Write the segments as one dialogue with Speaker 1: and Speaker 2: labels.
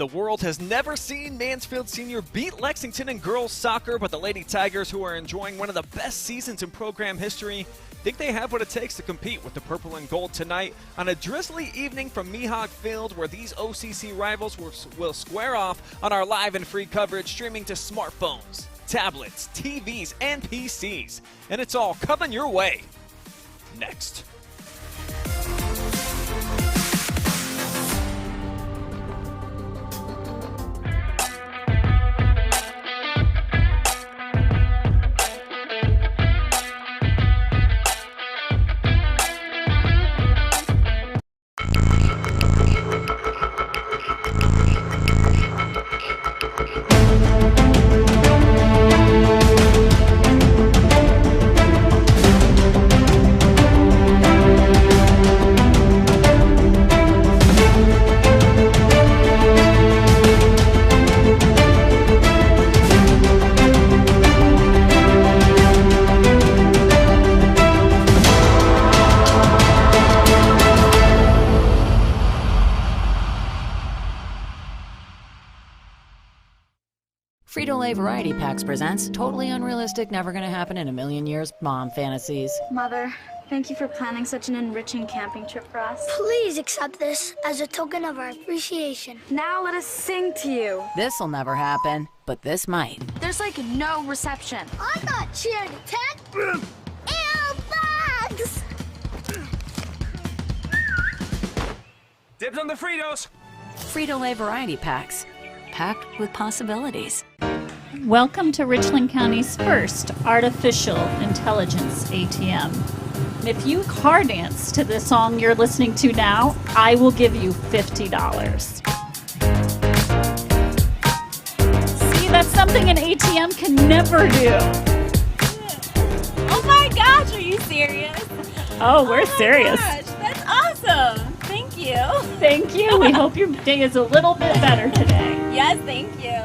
Speaker 1: The world has never seen Mansfield Senior beat Lexington in girls soccer, but the Lady Tigers, who are enjoying one of the best seasons in program history, think they have what it takes to compete with the purple and gold tonight on a drizzly evening from Mihawk Field, where these OCC rivals will square off on our live and free coverage, streaming to smartphones, tablets, TVs, and PCs. And it's all coming your way next.
Speaker 2: Frito Lay Variety Packs presents Totally Unrealistic, Never Gonna Happen in a Million Years Mom Fantasies.
Speaker 3: Mother, thank you for planning such an enriching camping trip for us.
Speaker 4: Please accept this as a token of our appreciation.
Speaker 3: Now let us sing to you.
Speaker 2: This'll never happen, but this might.
Speaker 3: There's like no reception.
Speaker 4: I got charity tent. Airbags!
Speaker 5: Dibs on the Fritos!
Speaker 2: Frito Lay Variety Packs, packed with possibilities.
Speaker 6: Welcome to Richland County's first artificial intelligence ATM. If you car dance to the song you're listening to now, I will give you $50. See, that's something an ATM can never do.
Speaker 7: Oh my gosh, are you serious?
Speaker 6: Oh, we're serious.
Speaker 7: Gosh, that's awesome. Thank you.
Speaker 6: Thank you. We hope your day is a little bit better today.
Speaker 7: Yes, thank you.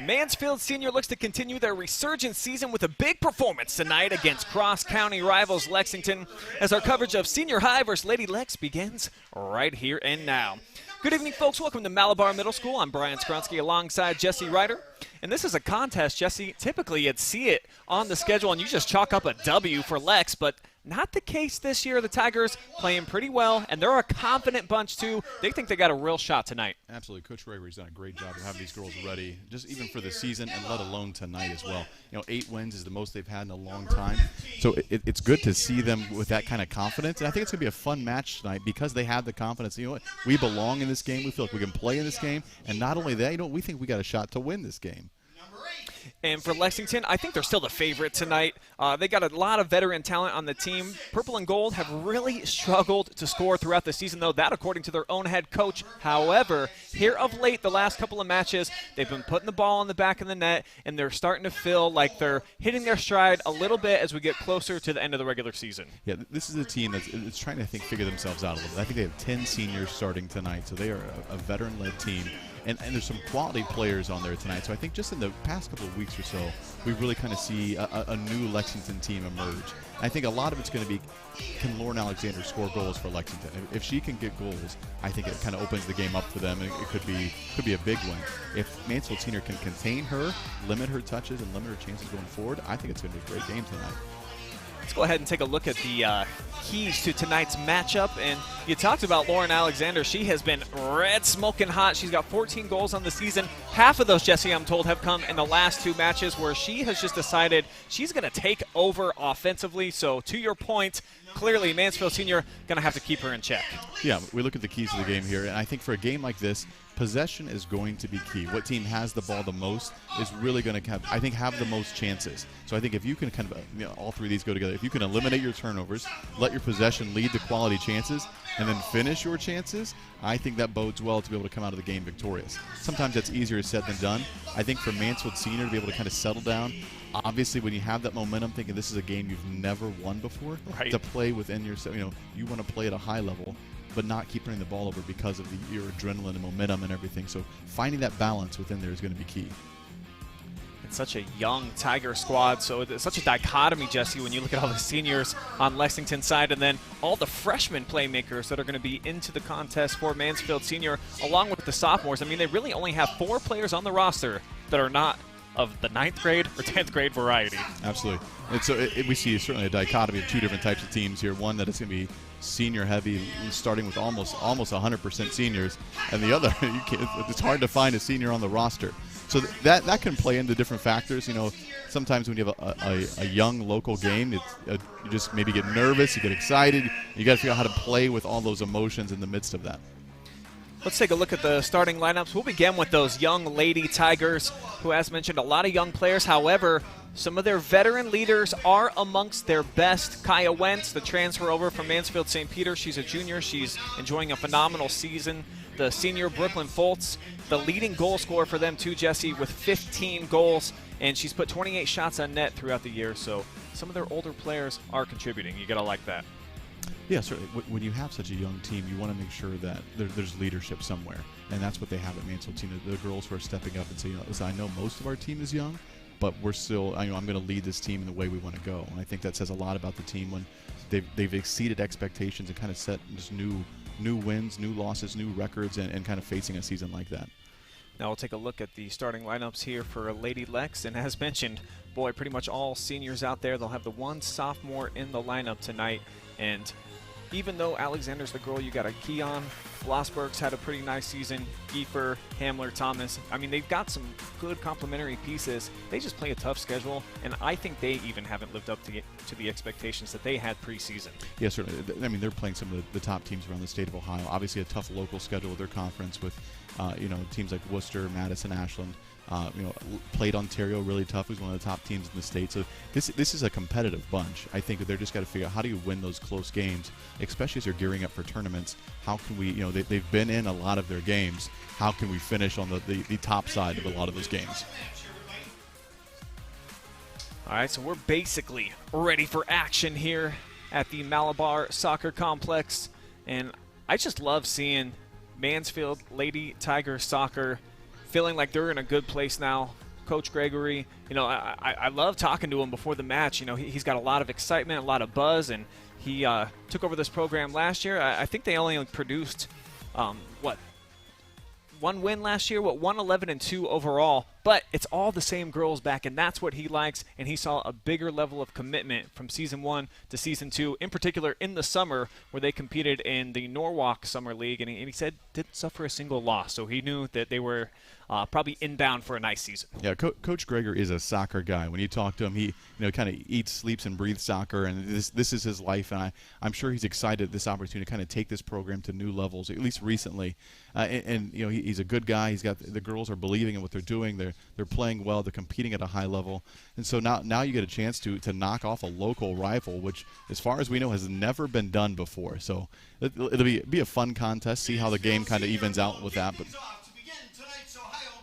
Speaker 1: Mansfield Senior looks to continue their resurgent season with a big performance tonight against cross-county rivals Lexington, as our coverage of Senior High versus Lady Lex begins right here and now. Good evening, folks. Welcome to Malabar Middle School. I'm Brian Skronsky alongside Jesse Ryder. And this is a contest, Jesse. Typically, you'd see it on the schedule and you just chalk up a W for Lex, but not the case this year. The Tigers playing pretty well, and they're a confident bunch, too. They think they got a real shot tonight.
Speaker 8: Absolutely. Coach Ravery's done a great job of having these girls ready, just even for the season and let alone tonight as well. You know, 8 wins is the most they've had in a long time. So it's good to see them with that kind of confidence. And I think it's going to be a fun match tonight because they have the confidence. You know what? We belong in this game. We feel like we can play in this game. And not only that, you know, we think we got a shot to win this game.
Speaker 1: And for Lexington, I think they're still the favorite tonight. They got a lot of veteran talent on the team. Purple and Gold have really struggled to score throughout the season, though, that according to their own head coach. However, here of late, the last couple of matches, they've been putting the ball on the back of the net, and they're starting to feel like they're hitting their stride a little bit as we get closer to the end of the regular season.
Speaker 8: Yeah, this is a team that's trying to figure themselves out a little bit. I think they have 10 seniors starting tonight, so they are a veteran-led team. And there's some quality players on there tonight. So I think just in the past couple of weeks or so, we really kind of see a new Lexington team emerge. And I think a lot of it's going to be, can Lauren Alexander score goals for Lexington? If she can get goals, I think it kind of opens the game up for them, and it could be a big win. If Mansfield Senior can contain her, limit her touches, and limit her chances going forward, I think it's going to be a great game tonight.
Speaker 1: Let's go ahead and take a look at the keys to tonight's matchup. And you talked about Lauren Alexander. She has been red smoking hot. She's got 14 goals on the season. Half of those, Jesse, I'm told, have come in the last 2 matches where she has just decided she's going to take over offensively. So to your point, clearly Mansfield Senior going to have to keep her in check.
Speaker 8: Yeah, we look at the keys to the game here, and I think for a game like this, possession is going to be key. What team has the ball the most is really going to have the most chances. So I think if you can kind of, all three of these go together. If you can eliminate your turnovers, let your possession lead to quality chances, and then finish your chances, I think that bodes well to be able to come out of the game victorious. Sometimes that's easier said than done. I think for Mansfield Senior to be able to kind of settle down, obviously when you have that momentum, thinking this is a game you've never won before,
Speaker 1: right,
Speaker 8: to play within yourself, you want to play at a high level, but not keep turning the ball over because of your adrenaline and momentum and everything. So finding that balance within there is going to be key.
Speaker 1: It's such a young Tiger squad, so it's such a dichotomy, Jesse, when you look at all the seniors on Lexington's side and then all the freshman playmakers that are going to be into the contest for Mansfield Senior, along with the sophomores. I mean, they really only have 4 players on the roster that are not of the 9th grade or 10th grade variety.
Speaker 8: Absolutely. And so we see certainly a dichotomy of 2 different types of teams here. One that is going to be senior heavy, starting with almost 100% seniors, and the other, it's hard to find a senior on the roster. So that can play into different factors. Sometimes when you have a young local game, you just maybe get nervous, you get excited. You got to figure out how to play with all those emotions in the midst of that.
Speaker 1: Let's take a look at the starting lineups. We'll begin with those young Lady Tigers, who, as mentioned, a lot of young players. However, some of their veteran leaders are amongst their best. Kaya Wentz, the transfer over from Mansfield St. Peter. She's a junior. She's enjoying a phenomenal season. The senior, Brooklyn Foltz, the leading goal scorer for them too, Jesse, with 15 goals. And she's put 28 shots on net throughout the year. So some of their older players are contributing. You got to like that.
Speaker 8: Yeah, certainly. When you have such a young team, you want to make sure that there's leadership somewhere. And that's what they have at Mansfield Senior. The girls who are stepping up and saying, listen, I know most of our team is young, but we're still, I'm going to lead this team in the way we want to go. And I think that says a lot about the team when they've exceeded expectations and kind of set just new wins, new losses, new records, and kind of facing a season like that.
Speaker 1: Now we'll take a look at the starting lineups here for Lady Lex. And as mentioned, boy, pretty much all seniors out there. They'll have the one sophomore in the lineup tonight. And even though Alexander's the girl you got a key on, Blossberg's had a pretty nice season. Giefer, Hamler, Thomas. I mean, they've got some good complementary pieces. They just play a tough schedule, and I think they even haven't lived up to the expectations that they had preseason.
Speaker 8: Yeah, certainly. I mean, they're playing some of the top teams around the state of Ohio. Obviously, a tough local schedule with their conference with, teams like Worcester, Madison, Ashland. Played Ontario really tough. Who's one of the top teams in the state. So this is a competitive bunch. I think that they're just got to figure out how do you win those close games, especially as they're gearing up for tournaments. How can we, they've been in a lot of their games. How can we finish on the top side of a lot of those games?
Speaker 1: All right, so we're basically ready for action here at the Malabar Soccer Complex. And I just love seeing Mansfield Lady Tiger Soccer feeling like they're in a good place now. Coach Gregory, I love talking to him before the match. He's got a lot of excitement, a lot of buzz, and he took over this program last year. I think they only produced, one win last year, 1-11-2 overall, but it's all the same girls back, and that's what he likes, and he saw a bigger level of commitment from Season 1 to Season 2, in particular in the summer where they competed in the Norwalk Summer League, and he said didn't suffer a single loss, so he knew that they were probably inbound for a nice season.
Speaker 8: Yeah, Coach Greger is a soccer guy. When you talk to him, he kind of eats, sleeps, and breathes soccer, and this is his life. And I'm sure he's excited this opportunity to kind of take this program to new levels, at least recently. And he's a good guy. He's got the girls are believing in what they're doing. They're They're playing well. They're competing at a high level. And so now you get a chance to knock off a local rival, which, as far as we know, has never been done before. So it'll be a fun contest, see how the game kind of evens out with that. But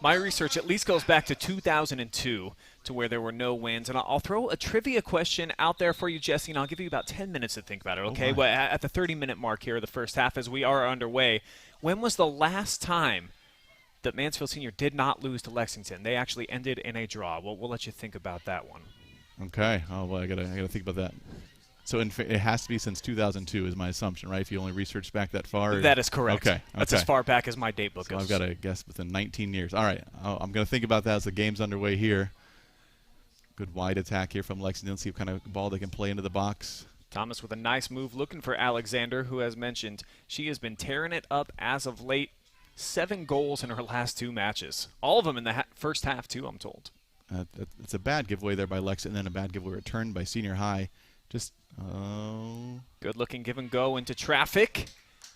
Speaker 1: my research at least goes back to 2002 to where there were no wins. And I'll throw a trivia question out there for you, Jesse, and I'll give you about 10 minutes to think about it, okay? Well, at the 30-minute mark here of the first half as we are underway, when was the last time that Mansfield Senior did not lose to Lexington? They actually ended in a draw. We'll let you think about that one.
Speaker 8: Okay. Oh, well, I gotta think about that. So it has to be since 2002 is my assumption, right? If you only researched back that far?
Speaker 1: That is correct.
Speaker 8: Okay.
Speaker 1: That's as far back as my date book
Speaker 8: so
Speaker 1: goes.
Speaker 8: I've got to guess within 19 years. All right. I'm going to think about that as the game's underway here. Good wide attack here from Lexington. See what kind of ball they can play into the box.
Speaker 1: Thomas with a nice move looking for Alexander, who, as mentioned, she has been tearing it up as of late. 7 goals in her last 2 matches. All of them in the first half, too, I'm told.
Speaker 8: It's a bad giveaway there by Lexington, and then a bad giveaway return by Senior High. Just
Speaker 1: good looking give and go into traffic,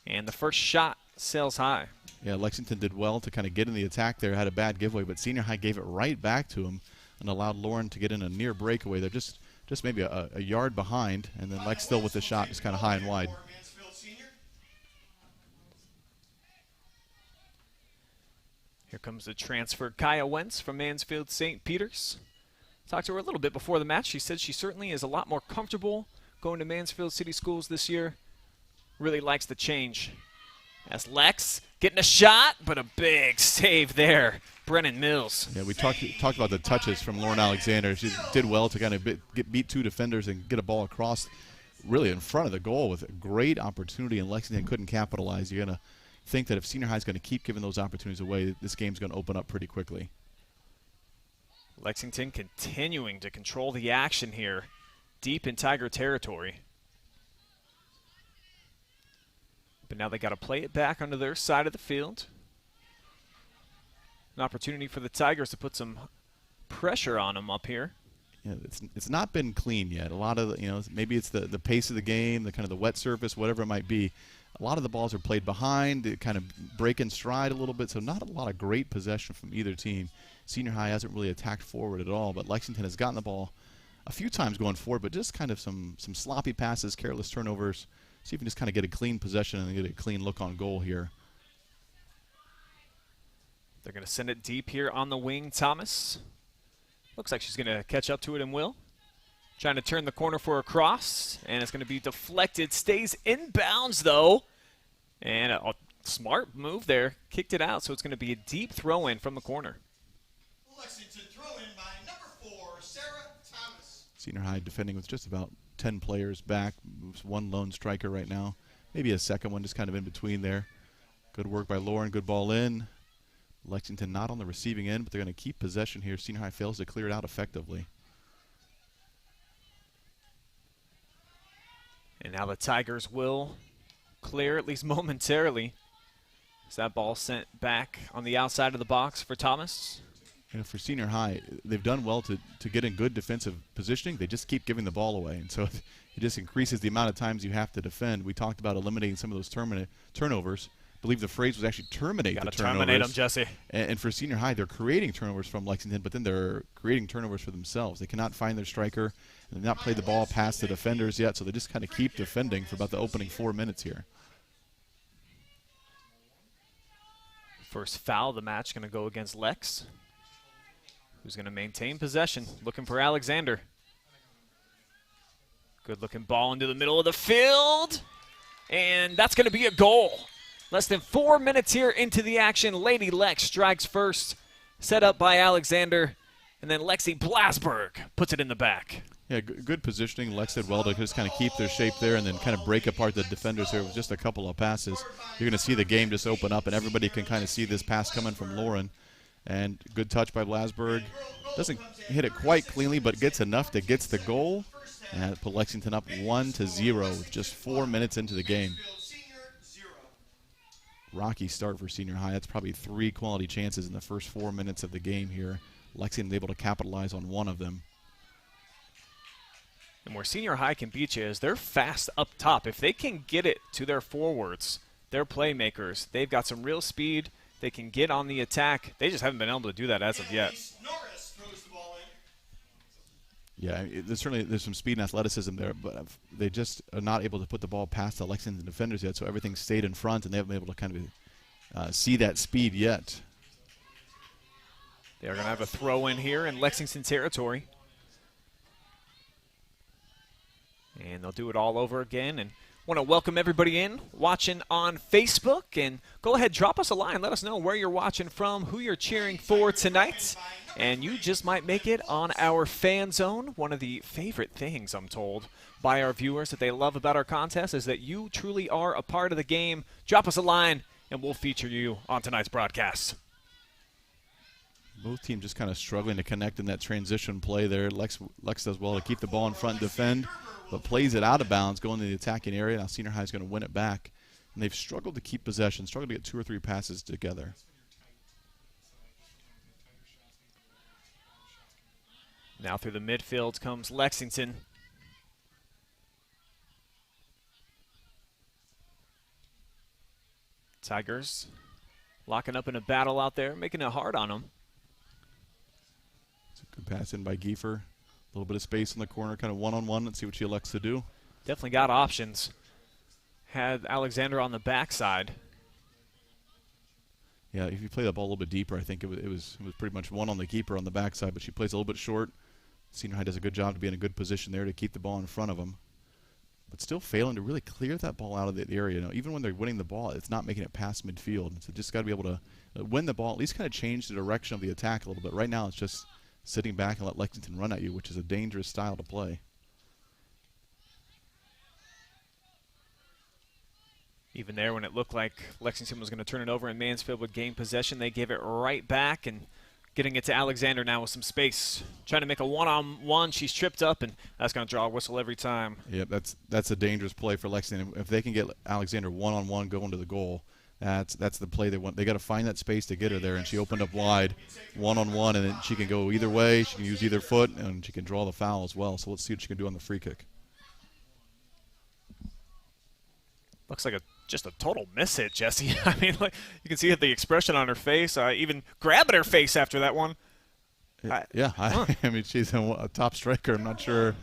Speaker 1: and the first shot sails high.
Speaker 8: Yeah, Lexington did well to kind of get in the attack there, had a bad giveaway, but Senior High gave it right back to him and allowed Lauren to get in a near breakaway. They're just maybe a yard behind, and then Lex still with the shot just kind of high and wide.
Speaker 1: Here comes the transfer, Kaya Wentz from Mansfield St. Peter's. Talked to her a little bit before the match. She said she certainly is a lot more comfortable going to Mansfield City Schools this year. Really likes the change. As Lex getting a shot, but a big save there. Brennan Mills.
Speaker 8: Yeah, we talked about the touches from Lauren Alexander. She did well to kind of beat 2 defenders and get a ball across really in front of the goal with a great opportunity, and Lexington couldn't capitalize. You're going to think that if Senior High is going to keep giving those opportunities away, this game's going to open up pretty quickly.
Speaker 1: Lexington continuing to control the action here, deep in Tiger territory. But now they got to play it back onto their side of the field. An opportunity for the Tigers to put some pressure on them up here.
Speaker 8: Yeah, it's not been clean yet. A lot of maybe it's the pace of the game, the kind of the wet surface, whatever it might be. A lot of the balls are played behind, they kind of break in stride a little bit, so not a lot of great possession from either team. Senior High hasn't really attacked forward at all, but Lexington has gotten the ball a few times going forward, but just kind of some sloppy passes, careless turnovers. See if we can just kind of get a clean possession and get a clean look on goal here.
Speaker 1: They're going to send it deep here on the wing. Thomas. Looks like she's going to catch up to it and will. Trying to turn the corner for a cross, and it's going to be deflected. Stays inbounds, though. And a smart move there. Kicked it out, so it's going to be a deep throw-in from the corner.
Speaker 9: Lexington throw-in by number 4, Sarah Thomas.
Speaker 8: Senior High defending with just about 10 players back. Moves 1 lone striker right now. Maybe a second one just kind of in between there. Good work by Lauren. Good ball in. Lexington not on the receiving end, but they're going to keep possession here. Senior High fails to clear it out effectively.
Speaker 1: And now the Tigers will clear, at least momentarily. Is that ball sent back on the outside of the box for Thomas?
Speaker 8: For Senior High, they've done well to get in good defensive positioning. They just keep giving the ball away, and so it just increases the amount of times you have to defend. We talked about eliminating some of those turnovers. I believe the phrase was actually terminate the turnovers.
Speaker 1: Terminate them, Jesse.
Speaker 8: And for Senior High, they're creating turnovers from Lexington, but then they're creating turnovers for themselves. They cannot find their striker. They've not played the ball past the defenders yet, so they just kind of keep defending for about the opening 4 minutes here.
Speaker 1: First foul of the match going to go against Lex, who's going to maintain possession, looking for Alexander. Good looking ball into the middle of the field, and that's going to be a goal. Less than 4 minutes here into the action. Lady Lex strikes first, set up by Alexander, and then Lexi Blasberg puts it in the back.
Speaker 8: Yeah, good positioning. Lex did well to just kind of keep their shape there and then kind of break apart the defenders here with just a couple of passes. You're going to see the game just open up, and everybody can kind of see this pass coming from Lauren. And good touch by Blasberg. Doesn't hit it quite cleanly, but gets enough that gets the goal. And put Lexington up 1-0 with just 4 minutes into the game. Rocky start for Senior High. That's probably 3 quality chances in the first 4 minutes of the game here. Lexington able to capitalize on one of them.
Speaker 1: And where Senior High can beat you is they're fast up top. If they can get it to their forwards, their playmakers, they've got some real speed, they can get on the attack. They just haven't been able to do that as of yet.
Speaker 9: Norris throws the ball in.
Speaker 8: Yeah, there's some speed and athleticism there, but they just are not able to put the ball past the Lexington defenders yet, so everything stayed in front, and they haven't been able to kind of see that speed yet.
Speaker 1: They're going to have a throw in here in Lexington territory. And they'll do it all over again. And want to welcome everybody in watching on Facebook. And go ahead, drop us a line. Let us know where you're watching from, who you're cheering for tonight. And you just might make it on our fan zone. One of the favorite things, I'm told, by our viewers that they love about our contest is that you truly are a part of the game. Drop us a line, and we'll feature you on tonight's broadcast.
Speaker 8: Both teams just kind of struggling to connect in that transition play there. Lex does well to keep the ball in front and defend, but plays it out of bounds, going to the attacking area. Now Senior High is going to win it back. And they've struggled to keep possession, struggled to get 2 or 3 passes together.
Speaker 1: Now through the midfield comes Lexington. Tigers locking up in a battle out there, making it hard on them.
Speaker 8: Good pass in by Giefer. A little bit of space in the corner, kind of one-on-one. Let's see what she elects to do.
Speaker 1: Definitely got options. Had Alexander on the backside.
Speaker 8: Yeah, if you play that ball a little bit deeper, I think it was pretty much one on the keeper on the backside, but she plays a little bit short. Senior High does a good job to be in a good position there to keep the ball in front of them. But still failing to really clear that ball out of the area. You know, even when they're winning the ball, it's not making it past midfield. So just got to be able to win the ball, at least kind of change the direction of the attack a little bit. Right now it's just sitting back and let Lexington run at you, which is a dangerous style to play.
Speaker 1: Even there when it looked like Lexington was going to turn it over and Mansfield would gain possession, they gave it right back and getting it to Alexander now with some space. Trying to make a one-on-one. She's tripped up, and that's going to draw a whistle every time.
Speaker 8: Yep, that's a dangerous play for Lexington. If they can get Alexander one-on-one going to the goal, that's the play they want. They got to find that space to get her there, and she opened up wide, one-on-one, and then she can go either way. She can use either foot, and she can draw the foul as well. So let's see what she can do on the free kick.
Speaker 1: Looks like just a total miss hit, Jesse. I mean, like, you can see the expression on her face, even grabbing her face after that one.
Speaker 8: I mean, she's a top striker. I'm not sure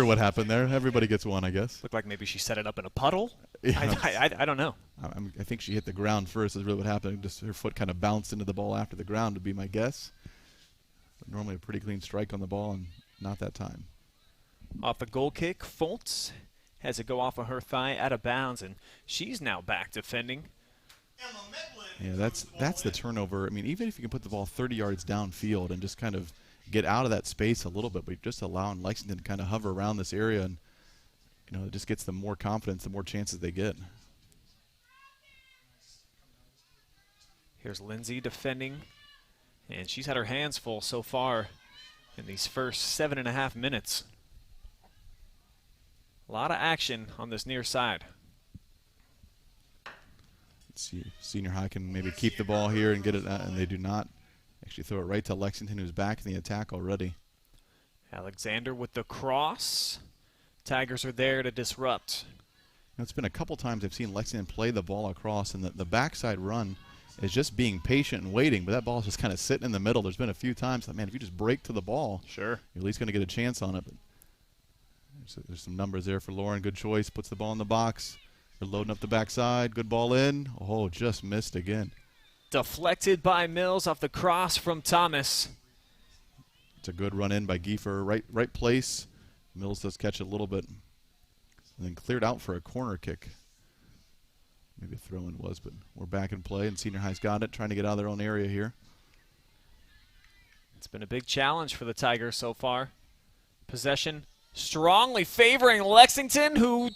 Speaker 8: what happened there. Everybody gets one, I guess.
Speaker 1: Looked like maybe she set it up in a puddle.
Speaker 8: Yeah.
Speaker 1: I don't know.
Speaker 8: I think she hit the ground first is really what happened. Just her foot kind of bounced into the ball after the ground would be my guess. But normally a pretty clean strike on the ball, and not that time.
Speaker 1: Off the goal kick, Foltz has it go off of her thigh out of bounds, and she's now back defending.
Speaker 8: Yeah, that's the turnover. I mean, even if you can put the ball 30 yards downfield and just kind of get out of that space a little bit, but just allowing Lexington to kind of hover around this area, and you know, it just gets them more confidence, the more chances they get.
Speaker 1: Here's Lindsay defending, and she's had her hands full so far in these first 7.5 minutes. A lot of action on this near side.
Speaker 8: Let's see, Senior High can maybe keep the ball here and get it, and they do not. Actually throw it right to Lexington, who's back in the attack already.
Speaker 1: Alexander with the cross. Tigers are there to disrupt.
Speaker 8: You know, it's been a couple times I've seen Lexington play the ball across, and the backside run is just being patient and waiting, but that ball is just kind of sitting in the middle. There's been a few times that, man, if you just break to the ball,
Speaker 1: sure,
Speaker 8: you're at least going to get a chance on it. But there's some numbers there for Lauren. Good choice. Puts the ball in the box. They're loading up the backside. Good ball in. Oh, just missed again.
Speaker 1: Deflected by Mills off the cross from Thomas.
Speaker 8: It's a good run in by Giefer. Right place. Mills does catch it a little bit. And then cleared out for a corner kick. Maybe a throw-in was, but we're back in play, and Senior High's got it, trying to get out of their own area here.
Speaker 1: It's been a big challenge for the Tigers so far. Possession strongly favoring Lexington, who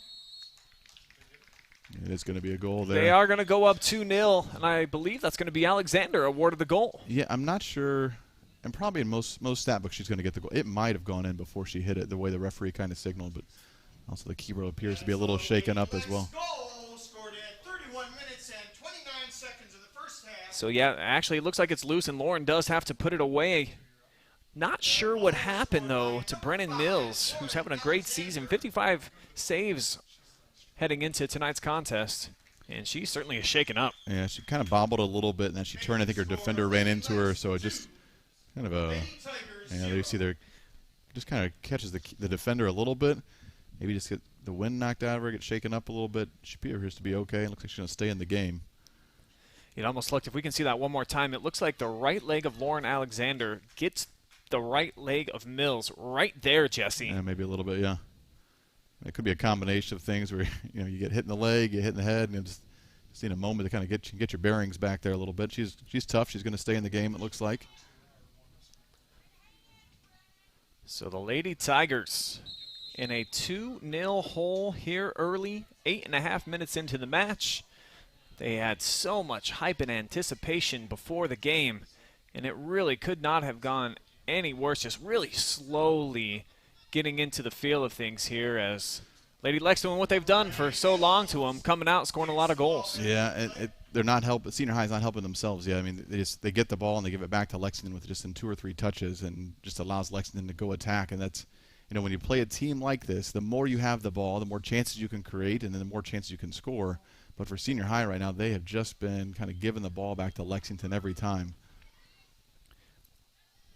Speaker 8: it is going to be a goal there.
Speaker 1: They are going to go up 2-0, and I believe that's going to be Alexander awarded the goal.
Speaker 8: Yeah, I'm not sure. And probably in most stat books she's going to get the goal. It might have gone in before she hit it, the way the referee kind of signaled, but also the keeper appears to be a little shaken up as well.
Speaker 1: So, yeah, actually it looks like it's loose, and Lauren does have to put it away. Not sure what happened, though, to Brennan Mills, who's having a great season. 55 saves heading into tonight's contest. And she certainly is shaken up.
Speaker 8: Yeah, she kind of bobbled a little bit, and then she turned. I think her defender ran into her, so it just kind of a, yeah, there you see there, just kind of catches the defender a little bit. Maybe just get the wind knocked out of her, get shaken up a little bit. She appears to be okay. It looks like she's going to stay in the game.
Speaker 1: It almost looked, if we can see that one more time, it looks like the right leg of Lauren Alexander gets the right leg of Mills right there, Jesse.
Speaker 8: Yeah, maybe a little bit, yeah. It could be a combination of things where you get hit in the leg, you hit in the head, and just in a moment to kind of get your bearings back there a little bit. She's tough. She's going to stay in the game, it looks like.
Speaker 1: So the Lady Tigers in a 2-0 hole here early, 8.5 minutes into the match. They had so much hype and anticipation before the game, and it really could not have gone any worse, just really slowly getting into the feel of things here as Lady Lexington, what they've done for so long to them, coming out scoring a lot of goals.
Speaker 8: Yeah, they're not helping. Senior High's not helping themselves. Yeah, I mean they get the ball and they give it back to Lexington with just in 2 or 3 touches, and just allows Lexington to go attack. And that's, when you play a team like this, the more you have the ball, the more chances you can create, and then the more chances you can score. But for Senior High right now, they have just been kind of giving the ball back to Lexington every time.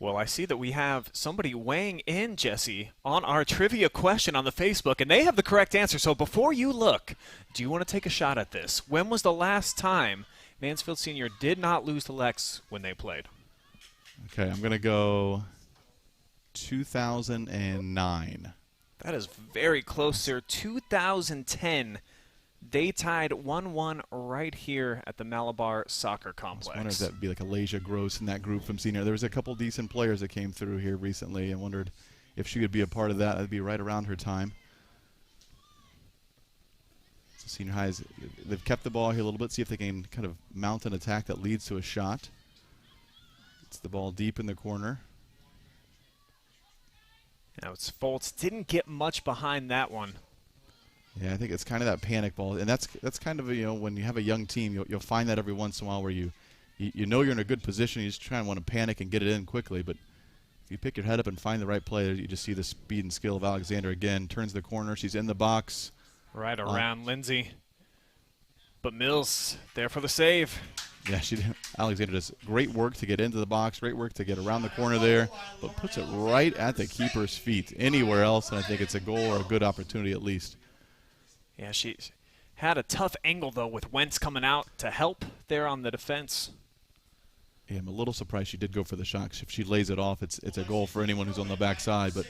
Speaker 1: Well, I see that we have somebody weighing in, Jesse, on our trivia question on the Facebook, and they have the correct answer. So before you look, do you want to take a shot at this? When was the last time Mansfield Senior did not lose to Lex when they played?
Speaker 8: Okay, I'm going to go 2009.
Speaker 1: That is very close, sir. 2010. They tied 1-1 right here at the Malabar Soccer Complex.
Speaker 8: I wonder if that would be like Alasia Gross in that group from Senior. There was a couple decent players that came through here recently. I wondered if she could be a part of that. That'd be right around her time. So Senior High's, they've kept the ball here a little bit, see if they can kind of mount an attack that leads to a shot. It's the ball deep in the corner.
Speaker 1: Now it's Foltz. Didn't get much behind that one.
Speaker 8: Yeah, I think it's kind of that panic ball, and that's kind of when you have a young team, you'll find that every once in a while where you know you're in a good position, you just try and want to panic and get it in quickly, but if you pick your head up and find the right play, you just see the speed and skill of Alexander again. Turns the corner, she's in the box,
Speaker 1: right around Lindsay, but Mills there for the save.
Speaker 8: Yeah, Alexander does great work to get into the box, great work to get around the corner there, but puts it right at the keeper's feet. Anywhere else, and I think it's a goal or a good opportunity at least.
Speaker 1: Yeah, she had a tough angle, though, with Wentz coming out to help there on the defense.
Speaker 8: Yeah, I'm a little surprised she did go for the shot. If she lays it off, it's a goal for anyone who's on the backside, but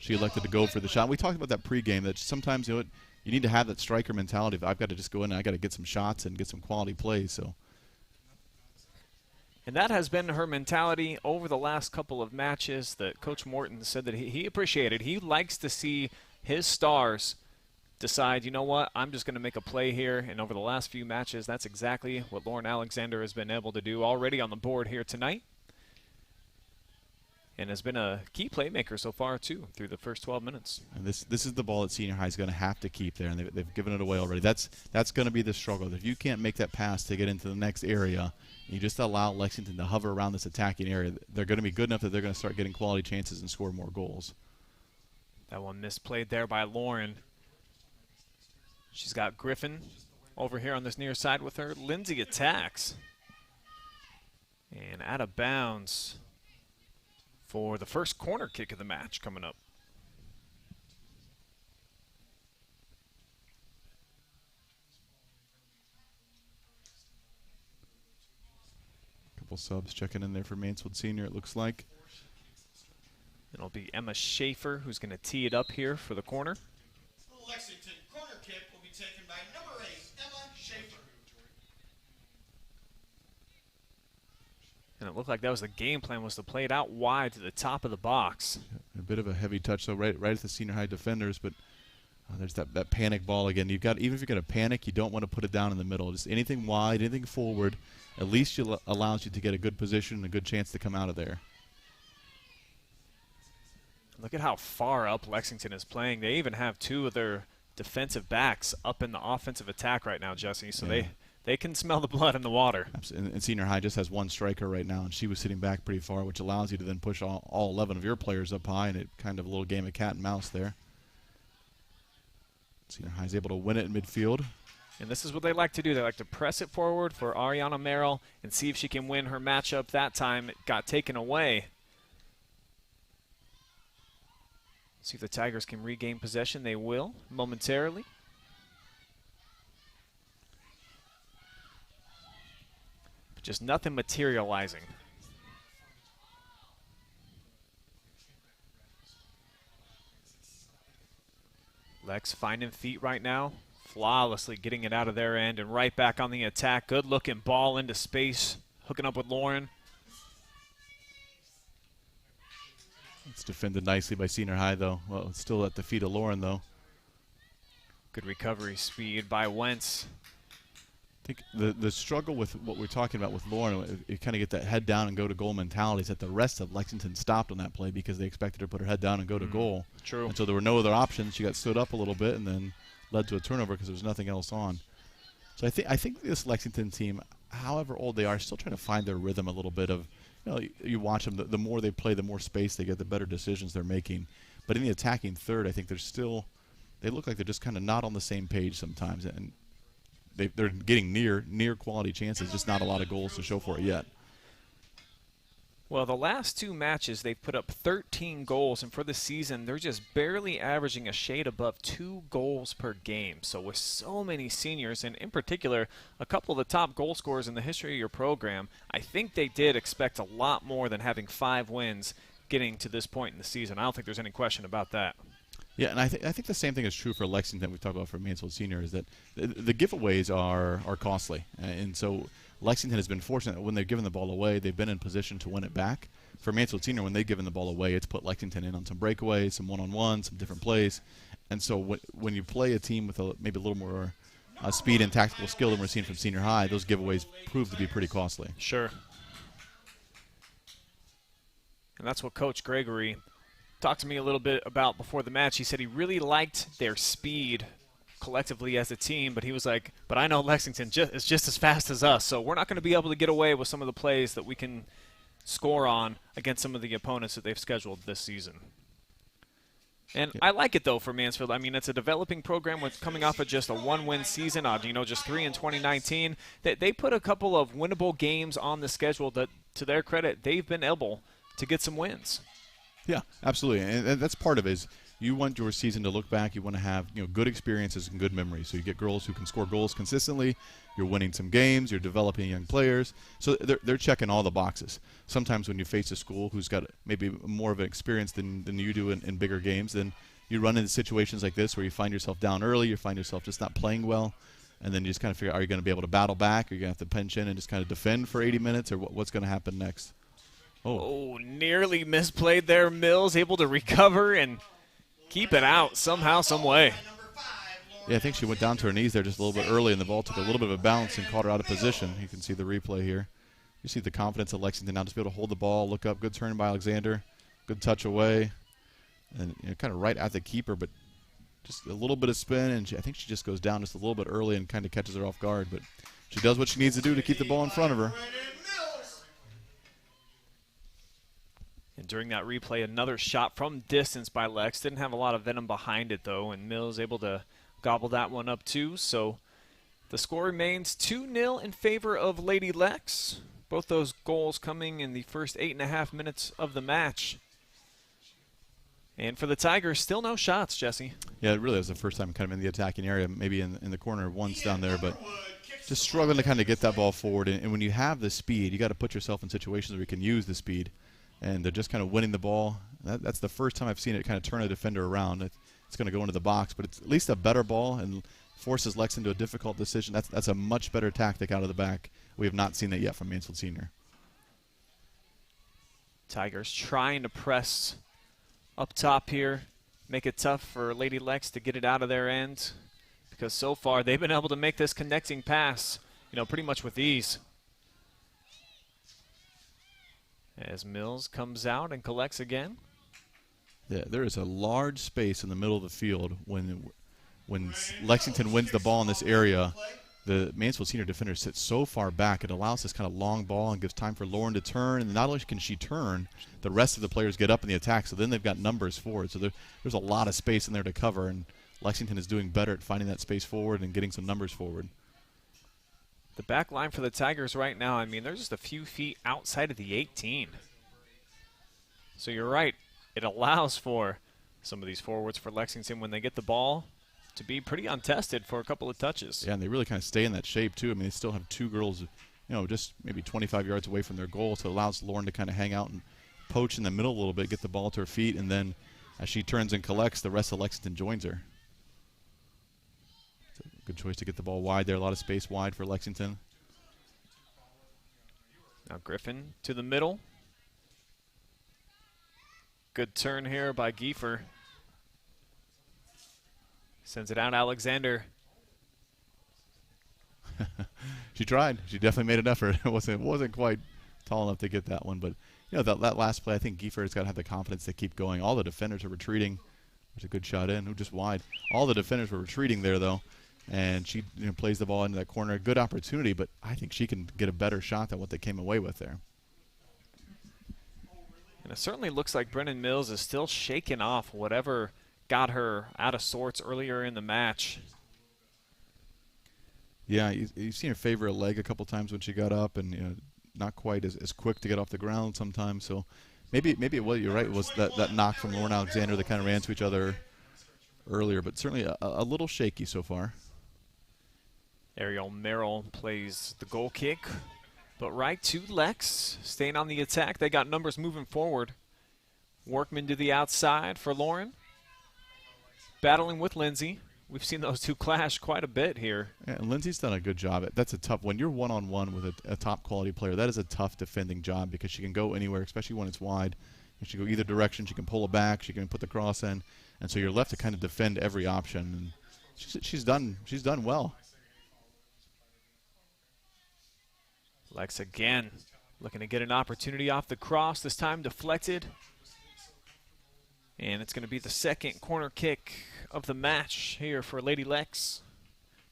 Speaker 8: she elected to go for the shot. We talked about that pregame, that sometimes you need to have that striker mentality of I've got to just go in and I've got to get some shots and get some quality plays. So.
Speaker 1: And that has been her mentality over the last couple of matches that Coach Morton said that he appreciated. He likes to see his stars decide, you know what, I'm just going to make a play here. And over the last few matches, that's exactly what Lauren Alexander has been able to do already on the board here tonight. And has been a key playmaker so far, too, through the first 12 minutes.
Speaker 8: And this is the ball that Senior High is going to have to keep there, and they've given it away already. That's going to be the struggle. If you can't make that pass to get into the next area, you just allow Lexington to hover around this attacking area, they're going to be good enough that they're going to start getting quality chances and score more goals.
Speaker 1: That one misplayed there by Lauren. She's got Griffin over here on this near side with her. Lindsay attacks. And out of bounds for the first corner kick of the match coming up.
Speaker 8: Couple subs checking in there for Mansfield Senior, it looks like.
Speaker 1: It'll be Emma Schaefer who's going to tee it up here for the corner.
Speaker 9: Lexington corner kick will be taken by number 8, Emma Schaefer.
Speaker 1: And it looked like that was the game plan, was to play it out wide to the top of the box.
Speaker 8: A bit of a heavy touch, so right at the Senior High defenders, but there's that panic ball again. Even if you're going to panic, you don't want to put it down in the middle. Just anything wide, anything forward, at least allows you to get a good position and a good chance to come out of there.
Speaker 1: Look at how far up Lexington is playing. They even have 2 of their defensive backs up in the offensive attack right now, Jesse. So
Speaker 8: yeah.
Speaker 1: they can smell the blood in the water.
Speaker 8: And Senior High just has one striker right now, and she was sitting back pretty far, which allows you to then push all 11 of your players up high, and it kind of a little game of cat and mouse there. Senior High is able to win it in midfield.
Speaker 1: And this is what they like to do. They like to press it forward for Ariana Merrill and see if she can win her matchup. That time it got taken away. See if the Tigers can regain possession. They will momentarily. But just nothing materializing. Lex finding feet right now, flawlessly getting it out of their end and right back on the attack. Good looking ball into space, hooking up with Lauren.
Speaker 8: It's defended nicely by Senior High, though. Well, it's still at the feet of Lauren, though.
Speaker 1: Good recovery speed by Wentz.
Speaker 8: I think the struggle with what we're talking about with Lauren, you kind of get that head down and go to goal mentality, is that the rest of Lexington stopped on that play because they expected her to put her head down and go to goal.
Speaker 1: True.
Speaker 8: And so there were no other options. She got stood up a little bit and then led to a turnover because there was nothing else on. So I think this Lexington team, however old they are, still trying to find their rhythm a little bit of, you watch them, the more they play, the more space they get, the better decisions they're making. But in the attacking third, I think they look like they're just kind of not on the same page sometimes. And they're getting near quality chances, just not a lot of goals to show for it yet.
Speaker 1: Well, the last two matches, they've put up 13 goals, and for the season, they're just barely averaging a shade above 2 goals per game. So with so many seniors, and in particular, a couple of the top goal scorers in the history of your program, I think they did expect a lot more than having 5 wins getting to this point in the season. I don't think there's any question about that.
Speaker 8: Yeah, and I think the same thing is true for Lexington. We've talked about for Mansfield Senior, is that the giveaways are costly, and so Lexington has been fortunate that when they've given the ball away, they've been in position to win it back. For Mansfield Senior, when they've given the ball away, it's put Lexington in on some breakaways, some one-on-one, some different plays, and so when you play a team with maybe a little more speed and tactical skill than we're seeing from Senior High, those giveaways prove to be pretty costly.
Speaker 1: Sure. And that's what Coach Gregory talked to me a little bit about before the match. He said he really liked their speed collectively as a team, but he was like, but I know Lexington is just as fast as us, so we're not going to be able to get away with some of the plays that we can score on against some of the opponents that they've scheduled this season. And I like it, though, for Mansfield. I mean, it's a developing program with coming off of just a 1-win season, just 3 in 2019. They put a couple of winnable games on the schedule that, to their credit, they've been able to get some wins.
Speaker 8: Yeah, absolutely, and that's part of it. Is you want your season to look back. You want to have good experiences and good memories. So you get girls who can score goals consistently. You're winning some games. You're developing young players. So they're checking all the boxes. Sometimes when you face a school who's got maybe more of an experience than you do in bigger games, then you run into situations like this where you find yourself down early. You find yourself just not playing well, and then you just kind of figure, are you going to be able to battle back? Are you going to have to pinch in and just kind of defend for 80 minutes, or what's going to happen next?
Speaker 1: Oh, nearly misplayed there. Mills able to recover and keep it out somehow, some way.
Speaker 8: Yeah, I think she went down to her knees there just a little bit early, and the ball took a little bit of a bounce and caught her out of position. You can see the replay here. You see the confidence of Lexington now, just be able to hold the ball, look up. Good turn by Alexander. Good touch away. And kind of right at the keeper, but just a little bit of spin, and I think she just goes down just a little bit early and kind of catches her off guard. But she does what she needs to do to keep the ball in front of her.
Speaker 1: And during that replay, another shot from distance by Lex. Didn't have a lot of venom behind it, though, and Mills able to gobble that one up, too. So the score remains 2-0 in favor of Lady Lex. Both those goals coming in the first 8.5 minutes of the match. And for the Tigers, still no shots, Jesse.
Speaker 8: Yeah, it really was the first time kind of in the attacking area, maybe in the corner once down there, but just struggling to kind of get that ball forward. And when you have the speed, you got to put yourself in situations where you can use the speed. And they're just kind of winning the ball. That's the first time I've seen it kind of turn a defender around. It's going to go into the box, but it's at least a better ball and forces Lex into a difficult decision. That's a much better tactic out of the back. We have not seen that yet from Mansfield Senior.
Speaker 1: Tigers trying to press up top here, make it tough for Lady Lex to get it out of their end, because so far they've been able to make this connecting pass, pretty much with ease. As Mills comes out and collects again.
Speaker 8: Yeah, there is a large space in the middle of the field when Lexington wins the ball in this area. The Mansfield Senior defender sits so far back, it allows this kind of long ball and gives time for Lauren to turn. And not only can she turn, the rest of the players get up in the attack, so then they've got numbers forward. So there's a lot of space in there to cover, and Lexington is doing better at finding that space forward and getting some numbers forward.
Speaker 1: The back line for the Tigers right now, I mean, they're just a few feet outside of the 18. So you're right. It allows for some of these forwards for Lexington when they get the ball to be pretty untested for a couple of touches.
Speaker 8: Yeah, and they really kind of stay in that shape, too. I mean, they still have two girls, just maybe 25 yards away from their goal, so it allows Lauren to kind of hang out and poach in the middle a little bit, get the ball to her feet, and then as she turns and collects, the rest of Lexington joins her. It's a good choice to get the ball wide there. A lot of space wide for Lexington.
Speaker 1: Now Griffin to the middle. Good turn here by Giefer. Sends it out Alexander.
Speaker 8: She tried. She definitely made an effort. It wasn't quite tall enough to get that one, but that last play, I think Giefer has got to have the confidence to keep going. All the defenders are retreating. There's a good shot in, just wide. All the defenders were retreating there, though, and she plays the ball into that corner. Good opportunity, but I think she can get a better shot than what they came away with there.
Speaker 1: And it certainly looks like Brennan Mills is still shaking off whatever got her out of sorts earlier in the match.
Speaker 8: Yeah, you've seen her favor a leg a couple times when she got up, and not quite as quick to get off the ground sometimes. So maybe it was, you're right, it was that knock from Lauren Alexander that kind of ran to each other earlier, but certainly a little shaky so far.
Speaker 1: Ariel Merrill plays the goal kick, but right to Lex, staying on the attack. They got numbers moving forward. Workman to the outside for Lauren. Battling with Lindsay. We've seen those two clash quite a bit here.
Speaker 8: Yeah, and Lindsay's done a good job. That's a tough, when you're one-on-one with a top quality player, that is a tough defending job because she can go anywhere, especially when it's wide. She can go either direction. She can pull it back. She can put the cross in. And so you're left to kind of defend every option. And she's done well.
Speaker 1: Lex again looking to get an opportunity off the cross, this time deflected. And it's going to be the second corner kick of the match here for Lady Lex,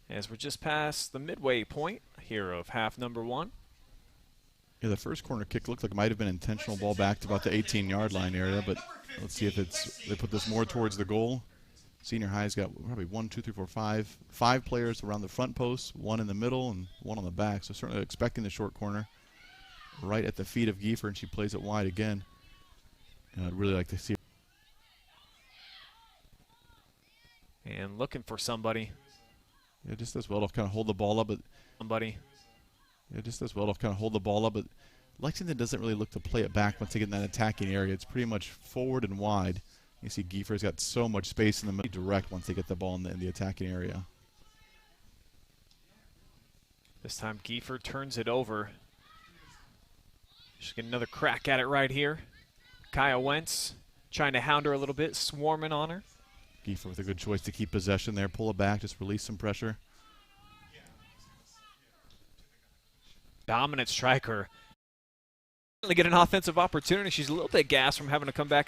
Speaker 1: as we're just past the midway point here of half number one.
Speaker 8: Yeah, the first corner kick looked like it might have been intentional ball back to about the 18-yard line area, but let's see if they put this more towards the goal. Senior High's got probably 1, 2, 3, 4, 5 players around the front post, one in the middle and one on the back. So certainly expecting the short corner right at the feet of Giefer, and she plays it wide again. And I'd really like to see.
Speaker 1: And looking for somebody.
Speaker 8: Yeah, just does well to kind of hold the ball up, but
Speaker 1: somebody.
Speaker 8: Yeah, just does well to kind of hold the ball up, but Lexington doesn't really look to play it back once they get in that attacking area. It's pretty much forward and wide. You see Giefer's got so much space in the middle, direct once they get the ball in the attacking area.
Speaker 1: This time Giefer turns it over. She's getting another crack at it right here. Kaya Wentz trying to hound her a little bit, swarming on her.
Speaker 8: Giefer with a good choice to keep possession there, pull it back, just release some pressure.
Speaker 1: Dominant striker. Get an offensive opportunity. She's a little bit gassed from having to come back